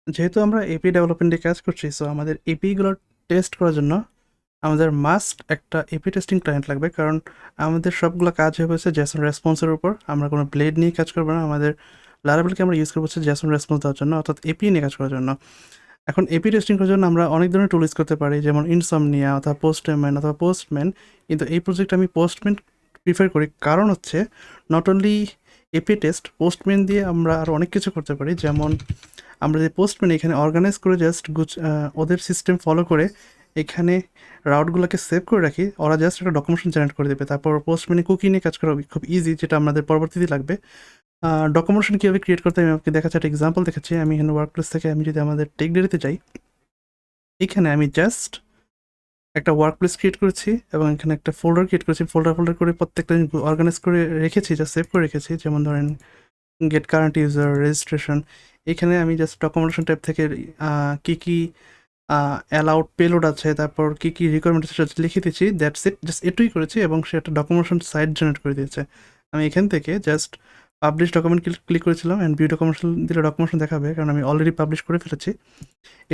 যেহেতু আমরা AP development নিয়ে কাজ করছি, সো আমাদের এপিগুলো টেস্ট করার জন্য আমাদের মাস্ট একটা এপি টেস্টিং ক্লায়েন্ট লাগবে। কারণ আমাদের সবগুলো কাজ হয়ে গেছে জেসন রেসপন্সের উপর। আমরা কোনো ব্লেড নিয়ে কাজ করবো না, আমাদের লারাবেলকে আমরা ইউজ করবো হচ্ছে জেসন রেসপন্স দেওয়ার জন্য, অর্থাৎ এপি নিয়ে কাজ করার জন্য। এখন এপি টেস্টিং করার জন্য আমরা অনেক ধরনের টুল ইউজ করতে পারি, যেমন ইনসমনিয়া অথবা পোস্টম্যান অথবা পোস্টম্যান। কিন্তু এই প্রজেক্টে আমি পোস্টম্যান প্রিফার করি, কারণ হচ্ছে not only API test, postman দিয়ে আমরা আরও অনেক কিছু করতে পারি। যেমন আমরা যে পোস্টম্যান এখানে অর্গানাইজ করে জাস্ট ওদের সিস্টেম ফলো করে এখানে রাউটগুলোকে সেভ করে রাখি, ওরা জাস্ট একটা ডকুমেন্টেশন জেনারেট করে দেবে। তারপর পোস্টম্যানে কুকি নিয়ে কাজ করা খুব ইজি, যেটা আমাদের পরবর্তীতে লাগবে। ডকুমেন্টেশন কীভাবে ক্রিয়েট করতে আমি আপনাকে দেখাচ্ছি, একটা এক্সাম্পল দেখাচ্ছি। আমি এখানে ওয়ার্কপ্লেস থেকে আমি যদি আমাদের টেক ডেরিতে যাই, এখানে আমি জাস্ট একটা ওয়ার্কপ্লেস ক্রিয়েট করেছি এবং এখানে একটা ফোল্ডার ক্রিয়েট করেছি। ফোল্ডার করে প্রত্যেকটা অর্গানাইজ করে রেখেছি, যা সেভ করে রেখেছি। যেমন ধরেন গেট কারেন্ট ইউজার, রেজিস্ট্রেশন। এখানে আমি জাস্ট ডকুমেন্টেশন ট্যাব থেকে কী কী অ্যালাউড পেলোড আছে, তারপর কী কী রিকোয়ারমেন্ট আছে সেটা লিখে দিয়েছি। দ্যাটস ইট, জাস্ট এটুই করেছি এবং সে একটা ডকুমেন্টেশন সাইট জেনারেট করে দিয়েছে। আমি এখান থেকে জাস্ট পাবলিশ ডকুমেন্ট ক্লিক করেছিলাম, অ্যান্ড ভিউ ডকুমেন্টেশন দিলে ডকুমেন্টেশন দেখাবে, কারণ আমি অলরেডি পাবলিশ করে ফেলেছি।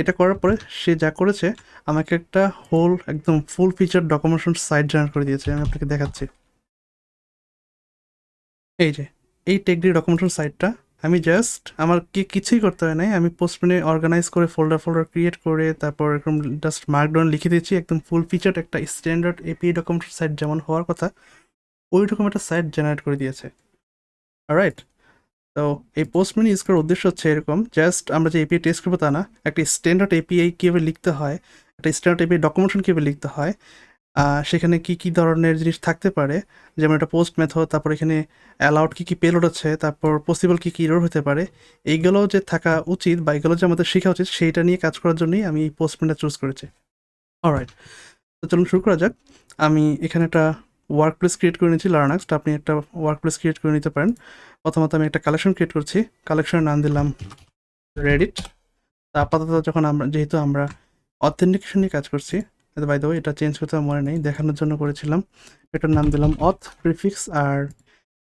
এটা করার পরে সে যা করেছে, আমাকে একটা হোল একদম full feature documentation site generate করে দিয়েছে। আমি আপনাকে দেখাচ্ছি। এই যে এই টেকডি ডকুমেন্টেশন সাইটটা, আমি জাস্ট আমার কিছুই করতে হয় নাই, আমি পোস্টম্যানে অর্গানাইজ করে ফোল্ডার ক্রিয়েট করে তারপর এরকম জাস্ট মার্কডাউন লিখে দিয়েছি। একদম ফুল ফিচার্ড একটা স্ট্যান্ডার্ড এপি ডকুমেন্টেশন সাইট যেমন হওয়ার কথা, ওই রকম একটা সাইট জেনারেট করে দিয়েছে। রাইট। তো এই পোস্টম্যান ইউজ করার উদ্দেশ্য হচ্ছে এরকম, জাস্ট আমরা যে এপিআই টেস্ট করবো তা না, একটা স্ট্যান্ডার্ড এপিআই কীভাবে লিখতে হয়, একটা স্ট্যান্ডার্ড এপিআই ডকুমেন্টেশন কীভাবে লিখতে হয়, সেখানে কী কী ধরনের জিনিস থাকতে পারে, যেমন একটা পোস্ট মেথড, তারপর এখানে অ্যালাউড কী কী পেলোড আছে, তারপর পসিবল কী কী এরর হতে পারে, এইগুলো যে থাকা উচিত বা এগুলো যে আমাদের শেখা উচিত, সেইটা নিয়ে কাজ করার জন্যই আমি এই পোস্টম্যানটা চুজ করেছি। অলরাইট, তো চলুন শুরু করা যাক। আমি এখানে একটা ওয়ার্ক প্লেস ক্রিয়েট করে নিয়েছি লার্নাক্সট, আপনি একটা ওয়ার্ক প্লেস ক্রিয়েট করে নিতে পারেন। প্রথমত আমি একটা কালেকশন ক্রিয়েট করছি, কালেকশনের নাম দিলাম রেডিট। তা আপাতত যখন যেহেতু আমরা অথেন্টিকেশন নিয়ে কাজ করছি, বাই দ্য ওয়ে এটা চেঞ্জ করতে আমার মনে নেই, দেখানোর জন্য করেছিলাম। এটার নাম দিলাম অথ প্রিফিক্স, আর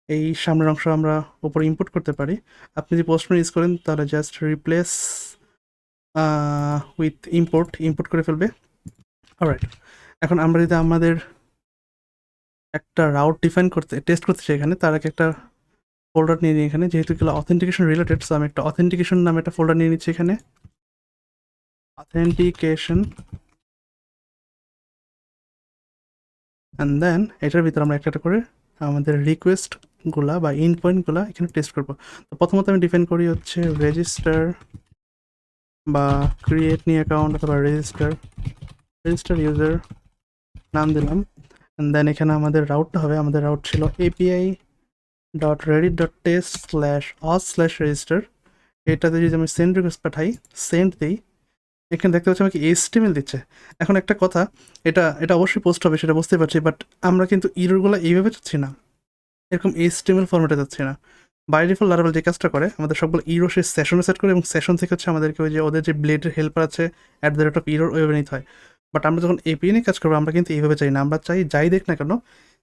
এই সামনের অংশ আমরা উপরে ইম্পোর্ট করতে পারি। আপনি যদি পোস্টম্যান ইউজ করেন তাহলে জাস্ট রিপ্লেস উইথ ইম্পোর্ট করে ফেলবে। অলরাইট, এখন আমরা যদি আমাদের একটা রাউট ডিফাইন করতে টেস্ট করতে চাই এখানে, তার আগে একটা ফোল্ডার নিয়ে নিই এখানে, যেহেতু এগুলো অথেন্টিকেশন রিলেটেড, সো আমি একটা অথেন্টিকেশন নামে একটা ফোল্ডার নিয়ে নিচ্ছি এখানে, অথেন্টিকেশন। অ্যান্ড দেন এটার ভিতরে আমরা একটা করে আমাদের রিকোয়েস্টগুলা বা ইন পয়েন্টগুলা এখানে টেস্ট করবো। তো প্রথমত আমি ডিফাইন করি হচ্ছে রেজিস্টার বা ক্রিয়েট নিউ অ্যাকাউন্ট অথবা রেজিস্টার ইউজার নাম দিলাম। অ্যান্ড দেন এখানে আমাদের রাউটটা হবে, আমাদের রাউট ছিল api.reddit.test/auth/register। এটাতে যদি আমি সেন্ড রিকোয়েস্ট পাঠাই, সেন্ড দিই, এখানে দেখতে পাচ্ছি আমাকে HTML দিচ্ছে। এখন একটা কথা, এটা এটা অবশ্যই পোস্ট হবে সেটা বুঝতে পারছি, বাট আমরা কিন্তু ইররগুলো এইভাবে চাচ্ছি না, এরকম HTML ফরম্যাটে যাচ্ছি না। বাই ডিফল্ট লারাবেল যে কাজটা করে, আমাদের সবগুলো ইরো সে সেশনে সেট করে এবং সেশন থেকে হচ্ছে আমাদেরকে ওই যে ওদের যে ব্লেডের হেল্পার আছে @error ওইভাবে নিতে হয়। বাট আমরা যখন এপিআই নিয়ে কাজ করবো, আমরা কিন্তু এইভাবে চাই না, আমরা চাই যাই দেখ না কেন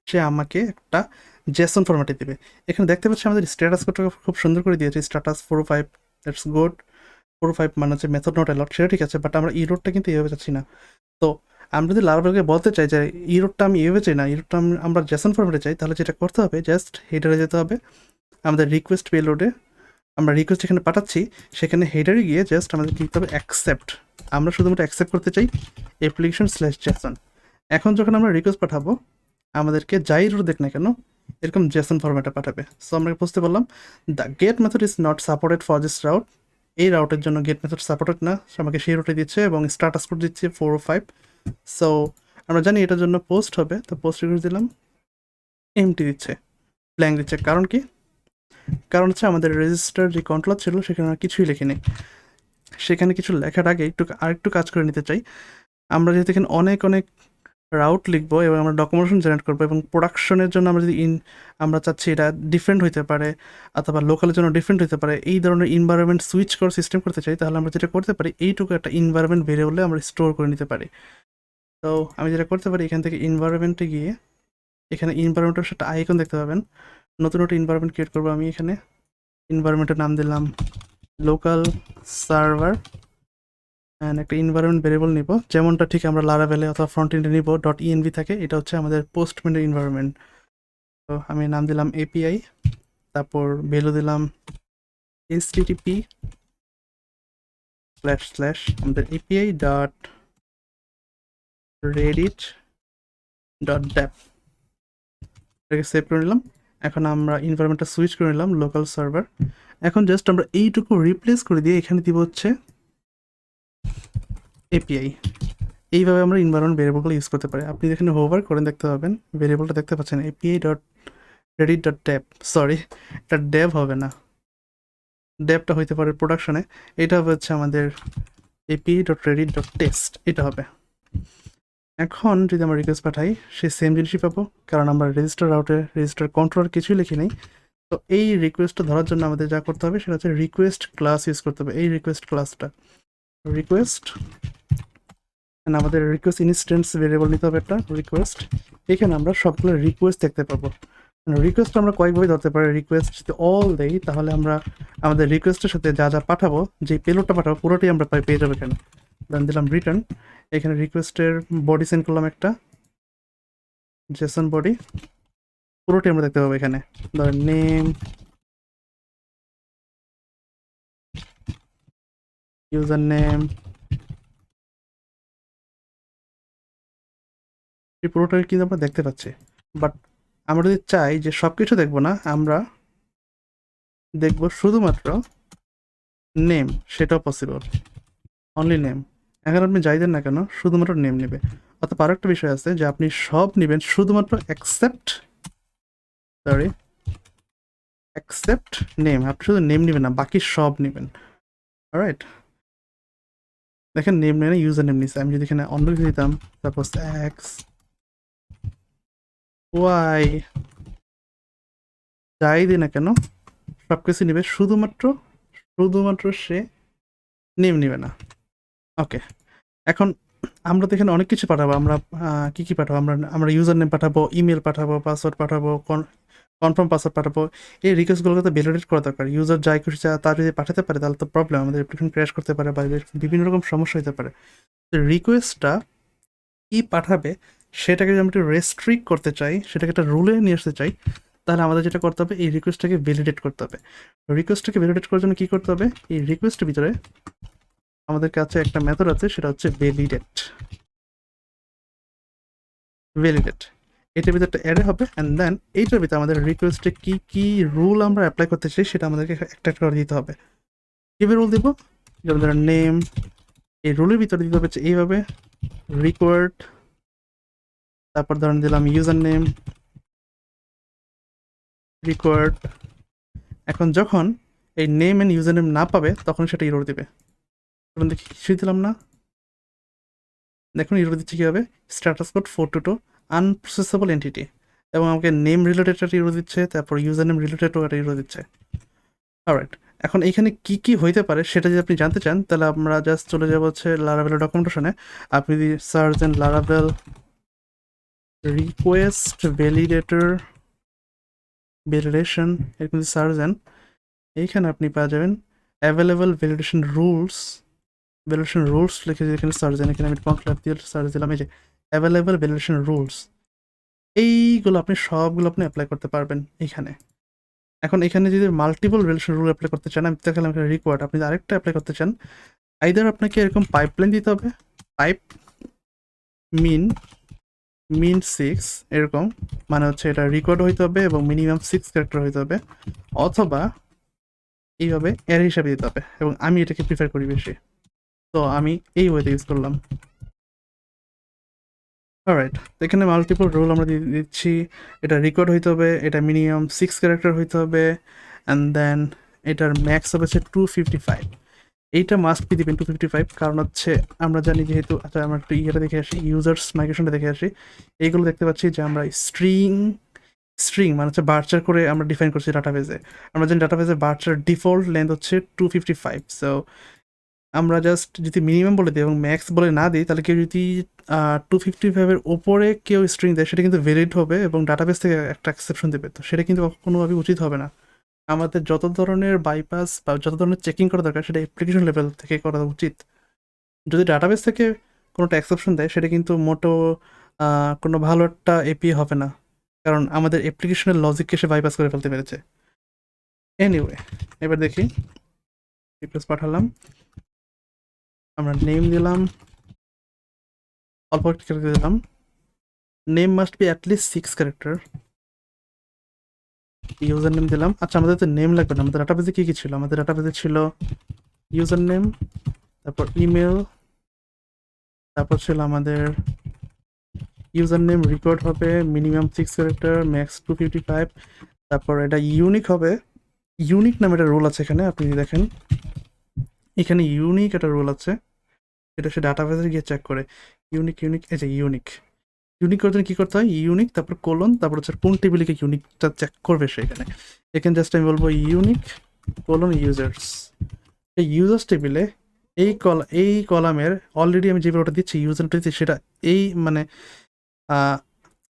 সে আমাকে একটা জেসন ফরম্যাটে দেবে। এখানে দেখতে পাচ্ছি আমাদের স্ট্যাটাস কোডটা খুব সুন্দর করে দিয়েছে, স্ট্যাটাস 405, দ্যাটস গুড। 405 মানে হচ্ছে মেথড নট অ্যালাউড, সেটা ঠিক আছে, বাট আমরা ইরোডটা কিন্তু এইভাবে চাচ্ছি না। তো আমরা যদি লারাবেলকে বলতে চাই যে ইরোডটা আমি এইভাবে চাই না, ইরোডটা আমরা জেসন ফরম্যাটে চাই, তাহলে যেটা করতে হবে জাস্ট হেডারে যেতে হবে, আমাদের রিকোয়েস্ট পেলোডে আমরা রিকোয়েস্ট যেখানে পাঠাচ্ছি সেখানে হেডারে গিয়ে জাস্ট আমাদের লিখতে হবে অ্যাকসেপ্ট। আমরা শুধুমাত্র অ্যাকসেপ্ট করতে চাই অ্যাপ্লিকেশন/জেসন। এখন যখন আমরা রিকোয়েস্ট পাঠাবো, আমাদেরকে যাই রুট দেখ না কেন এরকম জেসন ফরম্যাটে পাঠাবে। সো আমরা বুঝতে পারলাম the get method is not supported for this route. এই রাউটের জন্য গেট মেথড সাপোর্টেড না, আমাকে সেই রুটে দিচ্ছে এবং স্ট্যাটাস কোড দিচ্ছে 405। সো আমরা জানি এটার জন্য পোস্ট হবে, তো পোস্ট রিকোয়েস্ট দিলাম, এমটি দিচ্ছে, ব্ল্যাঙ্ক দিচ্ছে। কারণ কি? কারণ হচ্ছে আমাদের রেজিস্টার যে কন্ট্রোলার ছিল সেখানে আমরা কিছুই লিখিনি। সেখানে কিছু লেখার আগে আরেকটু কাজ করে নিতে চাই। আমরা যেহেতু এখানে অনেক রাউট লিখবো এবং আমরা ডকুমেন্টেশন জেনারেট করবো, এবং প্রোডাকশনের জন্য আমরা যদি আমরা চাচ্ছি এটা ডিফারেন্ট হইতে পারে অথবা লোকালের জন্য ডিফারেন্ট হতে পারে, এই ধরনের ইনভায়রনমেন্ট সুইচ করে সিস্টেম করতে চাই, তাহলে আমরা যেটা করতে পারি এইটুকু একটা ইনভায়রনমেন্ট ভেরিয়েবলে আমরা স্টোর করে নিতে পারি। তো আমি যেটা করতে পারি, এখান থেকে ইনভায়রনমেন্টে গিয়ে এখানে ইনভায়রনমেন্টের সাথে আইকন দেখতে পাবেন, নতুন একটা ইনভায়রনমেন্ট ক্রিয়েট করবো। আমি এখানে ইনভায়রনমেন্টের নাম দিলাম লোকাল সার্ভার অ্যান্ড একটা এনভায়রনমেন্ট ভেরিয়েবল নিব, যেমনটা ঠিক আমরা লারাভেলে অথবা ফ্রন্ট এন্ডে নিব ডট ইএনভি থাকে, এটা হচ্ছে আমাদের পোস্টম্যানের এনভায়রনমেন্ট। তো আমি নাম দিলাম এপিআই, তারপর ভ্যালু দিলাম http আমাদের এপিআই ডট রেডিট ডট ড্যাপ, এটাকে সেভ করে নিলাম। এখন আমরা এনভায়রনমেন্টটা সুইচ করে নিলাম লোকাল সার্ভার। এখন জাস্ট আমরা এইটুকু রিপ্লেস করে দিয়ে এখানে দিব হচ্ছে এপিআই। এইভাবে আমরা এনভায়রনমেন্ট ভেরিয়েবলগুলো ইউজ করতে পারি। আপনি এখানে হোভার করে দেখতে পাবেন ভেরিয়েবলটা দেখতে পাচ্ছেন এপিআই ডট রেডিট ডট ড্যাপ, সরি এটা ড্যাব হবে না, ড্যাবটা হইতে পারে প্রোডাকশনে, এটা হচ্ছে আমাদের API dot Reddit dot test, এটা হবে। এখন যদি আমরা রিকোয়েস্ট পাঠাই সেই সেম জিনিসই পাবো, কারণ আমরা রেজিস্টার রাউটে রেজিস্টার কন্ট্রোলার কিছুই লিখি নেই। তো এই রিকোয়েস্টটা ধরার জন্য আমাদের যা করতে হবে সেটা হচ্ছে রিকোয়েস্ট ক্লাস ইউজ করতে হবে। এই রিকোয়েস্ট ক্লাসটা রিকোয়েস্ট, আমাদের রিকোয়েস্ট ইনস্ট্যান্স ভেরিয়েবল নিতে হবে একটা রিকোয়েস্ট। এখানে আমরা সবগুলো রিকোয়েস্ট দেখতে পাবো। রিকোয়েস্ট আমরা কয়েকভাবে ধরতে পারি। রিকোয়েস্ট যদি অল দেই তাহলে আমরা আমাদের রিকোয়েস্টের সাথে যা যা পাঠাবো, যে পেলোডটা পাঠাবো পুরোটাই আমরা পেয়ে যাবো এখানে। দেন দিলাম রিটার্ন, এখানে রিকোয়েস্টের বডি সেন্ড করলাম একটা জেসন বডি, পুরোটাই আমরা দেখতে পাবো এখানে। ধরেন নেম, ইউজার নেম, এই পুরোটাই কিন্তু আমরা দেখতে পাচ্ছি। বাট আমরা যদি চাই যে সব কিছু দেখবো না, আমরা দেখবো শুধুমাত্র নেম, সেটাও পসিবল, অনলি নেম। এখন আপনি যাই দেন না কেন শুধুমাত্র নেম নেবে। অর্থাৎ আরও একটা বিষয় আছে যে আপনি সব নেবেন শুধুমাত্র অ্যাকসেপ্ট নেম, আপনি শুধু নেম নেবেন না, বাকি সব নেবেন। রাইট, দেখেন নেম নেই, ইউজার নেম নিচ্ছে। আমি যদি এখানে অন্য কিছু দিতাম, সাপোজ এক্স ওয়াই, যাই দিই না কেন সব কিছু নেবে, শুধুমাত্র সে নেম নেবে না। ওকে, এখন আমরা তো এখানে অনেক কিছু পাঠাবো। আমরা কি পাঠাবো, আমরা ইউজার নেম পাঠাবো, ইমেল পাঠাবো, পাসওয়ার্ড পাঠাবো, কনফার্ম পাসওয়ার্ড পাঠাবো। এই রিকোয়েস্টগুলোকে তো ভ্যালিডেট করা দরকার। ইউজার যাই খুশি তার যদি পাঠাতে পারে তাহলে তো প্রবলেম, আমাদের অ্যাপ্লিকেশন ক্র্যাশ করতে পারে বা বিভিন্ন রকম সমস্যা হতে পারে। রিকোয়েস্টটা কি পাঠাবে সেটাকে যদি আমরা একটু রেস্ট্রিক্ট করতে চাই, সেটাকে একটা রুলে নিয়ে আসতে চাই, তাহলে আমাদের যেটা করতে হবে এই রিকোয়েস্টটাকে ভ্যালিডেট করতে হবে। রিকোয়েস্টটাকে ভ্যালিডেট করার জন্য কী করতে হবে, এই রিকোয়েস্টের ভিতরে আমাদের কাছে একটা মেথড আছে, সেটা হচ্ছে ভ্যালিডেট। এটার ভিতরে একটা অ্যারে হবে, অ্যান্ড দেন এইটার ভিতরে আমাদের রিকোয়েস্টে কি কি রুল আমরা অ্যাপ্লাই করতে চাই সেটা আমাদেরকে একটা করে দিতে হবে। কীভাবে রুল দিব, যেমন ধরেন নেম, এই রুলের ভিতরে দিতে হবে এইভাবে রিকোয়ার্ড, তারপর ধরেন দিলাম ইউজার নেম রিকোয়ার্ড। এখন যখন এই নেম অ্যান্ড ইউজার নেম না পাবে তখন সেটা ইরোর দেবে। তখন দেখি কিছুই দিলাম না, দেখুন ইরোর দিচ্ছে কীভাবে, স্ট্যাটাস কোড 422 আনপ্রসেসেবল এন্টিটি, এবং আমাকে নেম রিলেটেড একটা ইরো দিচ্ছে, তারপর ইউজার নেম রিলেটেডও একটা ইরো দিচ্ছে। অলরাইট, এখন এইখানে কি কি হইতে পারে সেটা যদি আপনি জানতে চান তাহলে আমরা জাস্ট চলে যাবো হচ্ছে লারাভেলের ডকুমেন্টেশনে। আপনি যদি সার্চ দেন লারাভেল রিকোয়েস্ট ভ্যালিডেশন এরকম যদি সার্চ দেন, এইখানে আপনি পেয়ে যাবেন অ্যাভেলেবল ভ্যালিডেশন রুলস লিখে যদি এখানে সার্চ দেন, এখানে আমি কনক্লাভ দিয়ে সার্চ দিলাম, এই যে অ্যাভেলেবল ভ্যালিডেশন রুলস, এইগুলো আপনি সবগুলো আপনি অ্যাপ্লাই করতে পারবেন এইখানে। এখন এখানে যদি মাল্টিপল ভ্যালিডেশন রুল অ্যাপ্লাই করতে চান, আমি দেখালাম এখানে রিকোয়ার্ড, আপনি আরেকটা অ্যাপ্লাই করতে চান, আইদার আপনাকে এরকম পাইপলাইন দিতে হবে, পাইপ মিন 6 এরকম, মানে হচ্ছে এটা রেকর্ড হইতে হবে এবং মিনিমাম 6 ক্যারেক্টার হইতে হবে, অথবা এইভাবে এর হিসাবে দিতে হবে, এবং আমি এটাকে প্রিফার করি বেশি, তো আমি এই ওয়েতে ইউজ করলাম। অলরাইট, তো এখানে মাল্টিপল রুল আমরা দিচ্ছি, এটা রেকর্ড হইতে হবে, এটা মিনিমাম 6 ক্যারেক্টার হইতে হবে, অ্যান্ড দেন এটার ম্যাক্স হবে হচ্ছে 255। এইটা মাস্ট বি দিবেন 255, কারণ হচ্ছে আমরা জানি যেহেতু, আচ্ছা আমরা একটু ইয়েটা দেখে আসি, ইউজার্স মাইগ্রেশনটা দেখে আসি। এইগুলো দেখতে পাচ্ছি যে আমরা স্ট্রিং মানে হচ্ছে বার্চার করে আমরা ডিফাইন করছি ডাটাবেজে। আমরা জানি ডাটাবেজে বার্চার ডিফল্ট লেন্থ হচ্ছে 255। সো আমরা জাস্ট যদি মিনিমাম বলে দিই এবং ম্যাক্স বলে না দিই, তাহলে কেউ যদি 255-এর ওপরে কেউ স্ট্রিং দেয় সেটা কিন্তু ভ্যালিড হবে এবং ডাটাবেস থেকে একটা এক্সেপশন দেবে, তো সেটা কিন্তু কোনোভাবেই উচিত হবে না। আমাদের যত ধরনের বাইপাস বা যত ধরনের চেকিং করা দরকার সেটা অ্যাপ্লিকেশন লেভেল থেকে করা উচিত। যদি ডাটাবেস থেকে কোনো একটা এক্সেপশন দেয় সেটা কিন্তু মোটো কোনো ভালো একটা এপি হবে না, কারণ আমাদের অ্যাপ্লিকেশনের লজিককে সে বাইপাস করে ফেলতে পেরেছে। এনিওয়ে, এবার দেখি রিকোয়েস্ট পাঠালাম, আমরা নেম দিলাম, অল্প একটা ক্যারেক্টার দিলাম, name must be at least 6 character, user name দিলাম। আচ্ছা, আমাদের তো নেম লাগবে না, আমাদের ডাটাবেসে কী কী ছিল? আমাদের ডাটাবেসে ছিল ইউজার নেম, তারপর ইমেল, তারপর ছিল আমাদের ইউজার নেম রেকর্ড হবে মিনিমাম 6 ক্যারেক্টার, ম্যাক্স 255, তারপর এটা ইউনিক হবে। ইউনিক নামে একটা রোল আছে এখানে, আপনি দেখেন এখানে ইউনিক একটা রোল আছে, এটা সে ডাটাবেসে গিয়ে চেক করে। ইউনিক ইউনিক, এই যে ইউনিক, ইউনিক করতে কী করতে হয়? ইউনিক তারপর কোলন, তারপর হচ্ছে কোন টেবিলে ইউনিকটা চেক করবে সে এখানে। এখানে জাস্ট আমি বলবো ইউনিক কোলন ইউজার্স। এই ইউজার্স টেবিলে এই কলামের অলরেডি আমি যে ওটা দিচ্ছি ইউজারটা দিচ্ছি সেটা এই মানে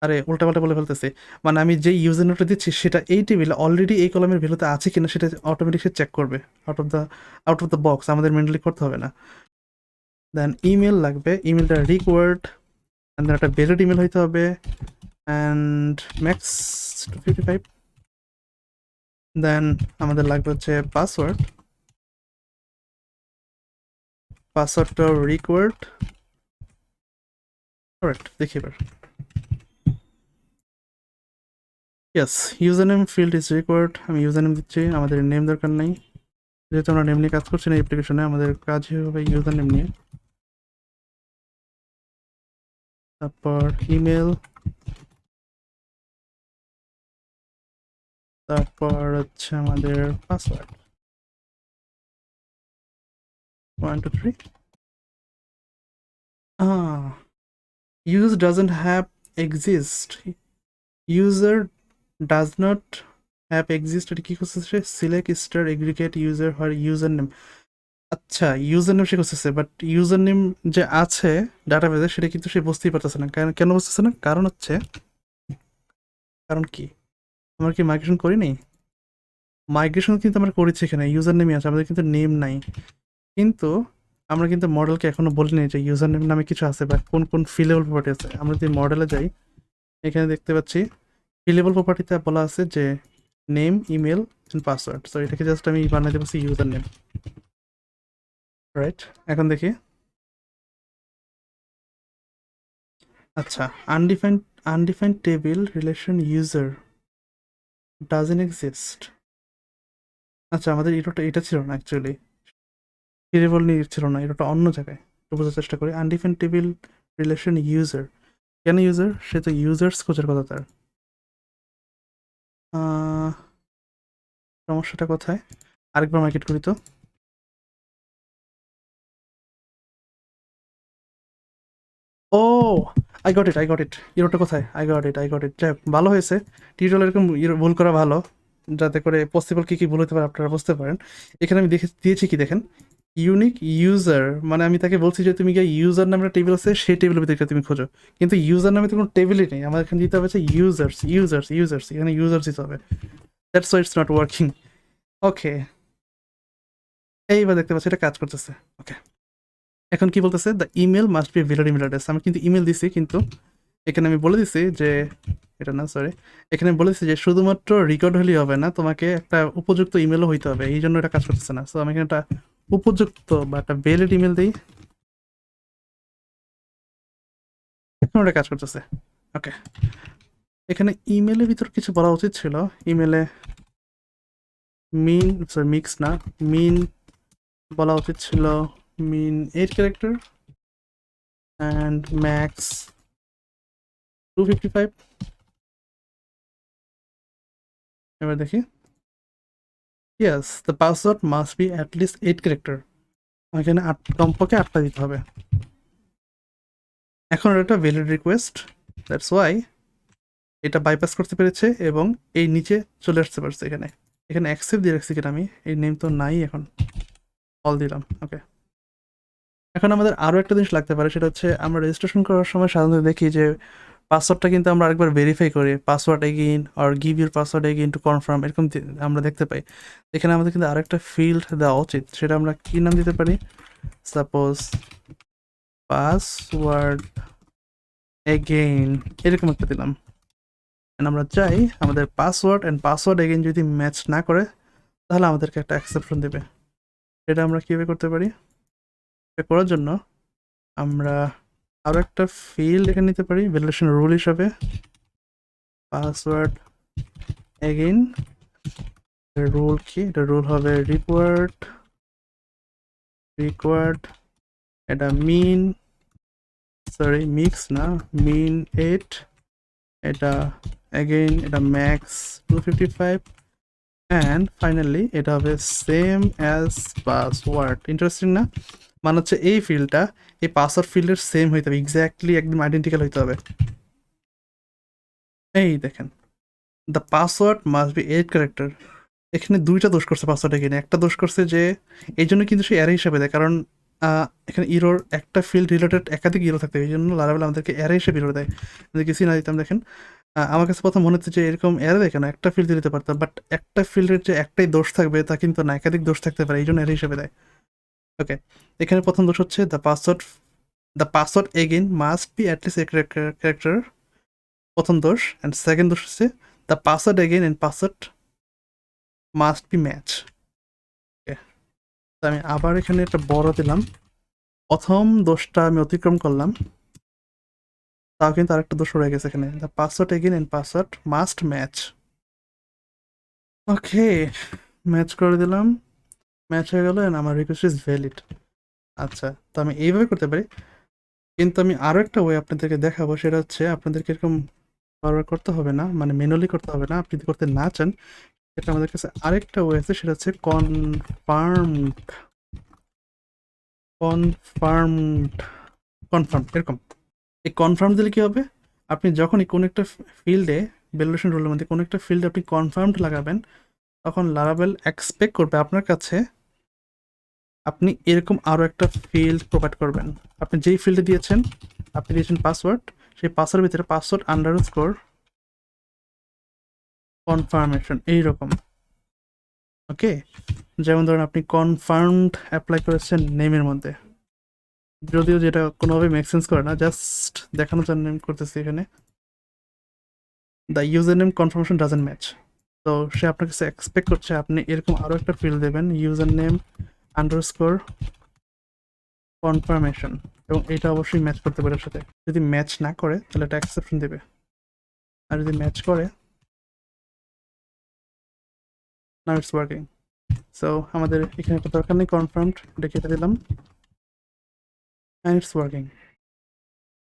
আরে উল্টাপাল্টা বলে ফেলতেছে, মানে আমি যে ইউজার নোটটা দিচ্ছি সেটা এই টেবিলে অলরেডি এই কলামের ভ্যালুতে আছে কিনা সেটা অটোমেটিক সে চেক করবে আউট অফ দ্য বক্স, আমাদের মেনুয়ালি করতে হবে না। দেন ইমেল লাগবে, ইমেলটা রিকোয়ার্ড, অ্যান্ড দেন একটা ভ্যালিড ইমেল হইতে হবে, অ্যান্ড ম্যাক্স 255। দেন আমাদের লাগবে হচ্ছে পাসওয়ার্ডটা রিকোয়ার্ড, কারেক্ট। দেখি এবার, yes, user name field is required, আমি ইউজার নেম দিচ্ছি, আমাদের নেম দরকার নেই যেহেতু আমরা নেম নিয়ে কাজ করছি না অ্যাপ্লিকেশনে, আমাদের কাজ হবে ইউজার নেম নিয়ে। তারপর ইমেল, তারপর হচ্ছে আমাদের password 1 2 3। Use doesn't have exist, user does not have exist, এটা কি করতেছে? সিলেক্ট স্টার এগ্রিগেট ইউজার হয় ইউজার নেম। আচ্ছা, ইউজার নেম সে করতেছে, বাট ইউজার নেম যে আছে ডাটাবেসে সেটা কিন্তু সে বুঝতেই পারতেছে না। কেন বুঝতেছে না? কারণ হচ্ছে, কারণ কি, আমরা কি মাইগ্রেশন করিনি? মাইগ্রেশন কিন্তু আমরা করেছি, এখানে ইউজার নেমই আছে, আমাদের কিন্তু নেম নাই। কিন্তু আমরা কিন্তু মডেলকে এখনো বলিনি যে ইউজার নেম নামে কিছু আছে বা কোন কোন ফিলেবল প্রপার্টি আছে। আমরা যদি মডেলে যাই, এখানে দেখতে পাচ্ছি ফিলেবল প্রপার্টিতে বলা আছে যে name, email and password. So এটাকে জাস্ট আমি বানাইতে পারছি ইউজার নেম, রাইট? এখন দেখি, আচ্ছা, undefined undefined table relation user doesn't exist. আচ্ছা, আমাদের এটা ছিল না অ্যাকচুয়ালি, ভেরিয়েবল নিয়ে ছিল না, এটা অন্য জায়গায়। একটু বোঝার চেষ্টা করি, আনডিফাইন্ড টেবিল রিলেশন ইউজার, কেন ইউজার? সে তো ইউজার্স খোঁজার কথা তার। সমস্যাটা কোথায়? আরেকবার মার্কেট করি তো। ও, আই গট ইট, ইরোটা কোথায়? I got it. যাই হোক, ভালো হয়েছে টিউটোরিয়াল এরকম ভুল করা ভালো, যাতে করে পসিবল কী কী ভুল হতে পারে আপনারা বুঝতে পারেন। এখানে আমি দিয়েছি কি দেখেন, ইউনিক ইউজার, মানে আমি তাকে বলছি যে তুমি গিয়ে ইউজার নামের টেবিল আছে সেই টেবিলের ভিতরে তুমি খোঁজো, কিন্তু ইউজার নামে তো কোনো টেবিলই নেই। আমার এখানে দিতে হবে হচ্ছে ইউজার্স, এখানে ইউজার্স দিতে হবে। That's why it's not working. Okay, এইবার দেখতে পাচ্ছি এটা কাজ করতেছে। ওকে, এখন কি বলতেছে? The email must be valid email address. আমি কিন্তু ইমেল দিছি, কিন্তু এখানে আমি বলে দিছি যে এটা না, সরি, এখানে বলেছি যে শুধুমাত্র রেকর্ড হলেই হবে না, তোমাকে একটা উপযুক্ত ইমেলও হইতে হবে, এই জন্য এটা কাজ করতেছে না। সো আমি এখানে একটা উপযুক্ত বা একটা ভ্যালিড ইমেল দিই, এখন ওটা কাজ করতেছে। ওকে, এখানে ইমেলের ভিতর কিছু বলা উচিত ছিল। ইমেলে মিন, সরি মিক্স না, মিন বলা উচিত ছিল, মিন 8 ক্যারেক্টার অ্যান্ড ম্যাক্স 255। এবার দেখি, yes, the password must B at least 8 character. এখানে কমপক্ষে 8টা দিতে হবে। এখন এটা ভ্যালিড রিকোয়েস্ট, দ্যাটস ওয়াই এটা বাইপাস করতে পেরেছে এবং এই নিচে চলে আসতে পারছে। এখানে এখানে অ্যাকসেপ্ট দিয়ে রাখছি কিনা আমি, এই নেম তো নাই, এখন কল দিলাম। ওকে, এখন আমাদের আরও একটা জিনিস লাগতে পারে, সেটা হচ্ছে আমরা রেজিস্ট্রেশন করার সময় সাধারণত দেখি যে পাসওয়ার্ডটা কিন্তু আমরা আরেকবার ভেরিফাই করি, password again or give your password again to confirm, এরকম আমরা দেখতে পাই। এখানে আমাদের কিন্তু আরেকটা ফিল্ড দেওয়া উচিত, সেটা আমরা কী নাম দিতে পারি? সাপোজ পাসওয়ার্ড এগেইন এরকম একটা দিলাম। And আমরা চাই আমাদের পাসওয়ার্ড অ্যান্ড পাসওয়ার্ড এগেইন যদি ম্যাচ না করে তাহলে আমাদেরকে একটা এক্সেপশন দেবে। এটা আমরা কীভাবে করতে পারি? এটা করার জন্য আমরা আরও একটা ফিল্ড এখানে নিতে পারি ভ্যালিডেশন রুল হিসাবে, পাসওয়ার্ড এগেইন। রুল কি? এটা রুল হবে রিকোয়ার্ড এটা মিক্স না, মিন 8, এটা এগেইন এটা ম্যাক্স 255, অ্যান্ড ফাইনালি এটা হবে সেম অ্যাজ পাসওয়ার্ড। ইন্টারেস্টিং না? মানে হচ্ছে এই ফিল্ডটা এই পাসওয়ার্ড ফিল্ডের সেম হইতে হবে, এক্স্যাক্টলি একদম আইডেন্টিক্যাল হইতে হবে। এই দেখেন, the password must B 8 character. এখানে দুইটা দোষ করছে পাসওয়ার্ড এখানে। একটা দোষ করছে যে এই জন্য কিন্তু সে অ্যারে হিসাবে দেয়, কারণ এখানে ইরোর একটা ফিল্ড রিলেটেড একাধিক ইরো থাকতে হবে, এই জন্য লারাবেল আমাদেরকে অ্যারে হিসেবে ইরো দেয়। যদি কিছু না দিতাম দেখেন, আমার কাছে প্রথম মনে হচ্ছে যে এরকম অ্যারে দেয় কেন, একটা ফিল্ড দিতে পারতাম, বাট একটা ফিল্ডের যে একটাই দোষ থাকবে তা কিন্তু না, একাধিক দোষ থাকতে পারে, এই জন্য অ্যারে হিসেবে দেয়। ওকে, এখানে প্রথম দোষ হচ্ছে the password again must be at least a character, প্রথম দোষ। অ্যান্ড সেকেন্ড দোষ হচ্ছে the password again and password must be match. Okay, তো আমি আবার এখানে একটা বড় দিলাম, প্রথম দোষটা আমি অতিক্রম করলাম, তাও কিন্তু আরেকটা দোষ রয়ে গেছে এখানে, the password again and password must match. Okay, match করে দিলাম, ম্যাচ হয়ে গেল, অ্যান্ড আমার রিকোয়েস্ট ইজ ভ্যালিড। আচ্ছা, তো আমি এইভাবে করতে পারি, কিন্তু আমি আরও একটা ওয়ে আপনাদেরকে দেখাবো, সেটা হচ্ছে আপনাদেরকে এরকম বারবার করতে হবে না, মানে ম্যানুয়ালি করতে হবে না। আপনি যদি করতে না চান, এটা আমাদের কাছে আরেকটা ওয়ে আছে, সেটা হচ্ছে কনফার্ম এরকম। এই কনফার্ম দিলে কি হবে, আপনি যখনই কোনো একটা ফিল্ডে ভ্যালিডেশন রুলের মধ্যে কোনো একটা ফিল্ডে আপনি কনফার্মড লাগাবেন, তখন লারাবেল এক্সপেক্ট করবে আপনার কাছে আপনি এরকম আরও একটা ফিল্ড প্রোভাইড করবেন। আপনি যেই ফিল্ডে দিয়েছেন, আপনি দিয়েছেন পাসওয়ার্ড, সেই পাসওয়ার্ডের ভিতরে পাসওয়ার্ড আন্ডারস্কোর কনফার্মেশন এইরকম। ওকে, যেমন ধরুন আপনি কনফার্মড অ্যাপ্লাই করেছেন নেমের মধ্যে, যদিও যেটা কোনোভাবে মেক সেন্স করে না, জাস্ট দেখানোর জন্য করতেছি এখানে, the user name confirmation doesn't match. তো সে আপনার কাছে এক্সপেক্ট করছে আপনি এরকম আরও একটা ফিল্ড দেবেন, ইউজার নেম আন্ডারস্কোর কনফার্মেশন, এবং এটা অবশ্যই ম্যাচ করতে পারে এর সাথে। যদি ম্যাচ না করে তাহলে এটা এক্সেপশন দেবে, আর যদি ম্যাচ করে নাও ইটস ওয়ার্কিং। সো আমাদের এখানে একটা দরকার নেই কনফার্মড, এটা কেটে দিলাম, অ্যান্ড ইটস ওয়ার্কিং।